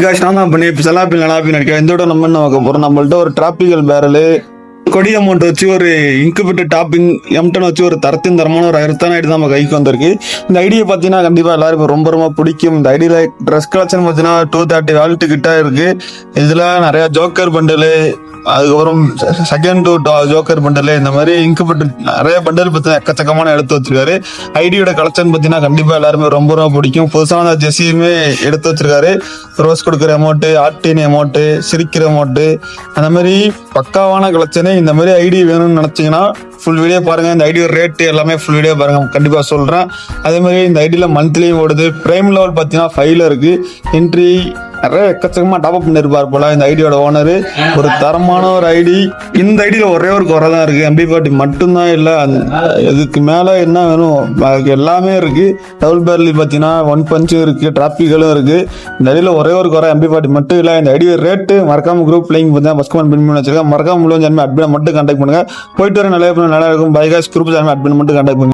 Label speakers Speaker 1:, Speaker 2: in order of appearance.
Speaker 1: நான் தான் பண்ணி இப்போ செலாப்பில் நலாப்பி நடிக்கிறேன். இந்த விட நம்ம என்ன பார்க்க போகிறோம், நம்மள்ட்ட ஒரு டிராபிக்கல் பேரலு கொடி அமௌண்ட் வச்சு ஒரு இன்குபேட்டர் டாப்பிங் எம்டன் வச்சு ஒரு தரமான ஒரு அறுத்தான ஐடி தான் நம்ம கைக்கு வந்திருக்கு. இந்த ஐடியை பார்த்தீங்கன்னா கண்டிப்பாக எல்லாருக்கும் ரொம்ப ரொம்ப பிடிக்கும். இந்த ஐடியில் ட்ரெஸ் கலெக்ஷன் பார்த்தீங்கன்னா 230 வால்ட்டு கிட்ட இருக்கு. இதில் நிறையா ஜோக்கர் பண்டலு, அதுக்கப்புறம் செகண்ட் ஜோக்கர் பண்டல், இந்த மாதிரி இன்குபேட்டர் நிறைய பண்டல் பார்த்தீங்கன்னா எக்கச்சக்கமான எடுத்து வச்சிருக்காரு. ஐடியோட கலெக்ஷன் பார்த்தீங்கன்னா கண்டிப்பாக எல்லாருமே ரொம்ப ரொம்ப பிடிக்கும். புதுசான ஜெர்சியுமே எடுத்து வச்சிருக்காரு. ரோஸ் கொடுக்குற அமௌண்ட்டு, ஆர்டின் அமௌண்ட்டு, சிரிக்கிற அமௌண்ட்டு, அந்த மாதிரி பக்காவான கலெக்ஷனு. இந்த மாதிரி ஐடி வேணும்னு நினச்சிங்கன்னா ஃபுல் வீடியோ பாருங்கள். இந்த ஐடியோ ரேட்டு எல்லாமே ஃபுல் வீடியோ பாருங்கள், கண்டிப்பாக சொல்கிறேன். அதே மாதிரி இந்த ஐடியில் மந்த்லியும் ஓடுது. ப்ரைம் லெவல் பார்த்தீங்கன்னா 5ல் இருக்குது. என்ட்ரி நிறைய எக்கச்சக்கமாக டாப்அப் பண்ணியிருப்பார் போல இந்த ஐடியோட ஓனரு. ஒரு தரமான ஒரு ஐடி. இந்த ஐடியில் ஒரே ஒரு குறை தான் இருக்குது, MP40 மட்டும்தான் இல்லை. இதுக்கு மேலே என்ன வேணும், அதுக்கு எல்லாமே இருக்குது. டபுள் பேரலி பார்த்தீங்கன்னா 1 பஞ்சும் இருக்குது, டிராபிக்கலும் இருக்குது. இந்த ஐடியில் ஒரே ஒரு குறை MP40 மட்டும் இல்லை. இந்த ஐடியோ ரேட்டு மறக்காம குரூப் லிங்க் பார்த்தீங்கன்னா ஃபஸ்ட் கமெண்ட் பண்ணி வச்சிருக்கேன். மறக்காம முழு ஜன்மே அட்மின் மட்டும் கான்டாக்ட் பண்ணுங்கள். போயிட்டு வர நல்லா இருக்கும். பைகாஸ் குரூப் ஜன்மே அட்மின் மட்டும் கான்டாக்ட் பண்ணுங்க.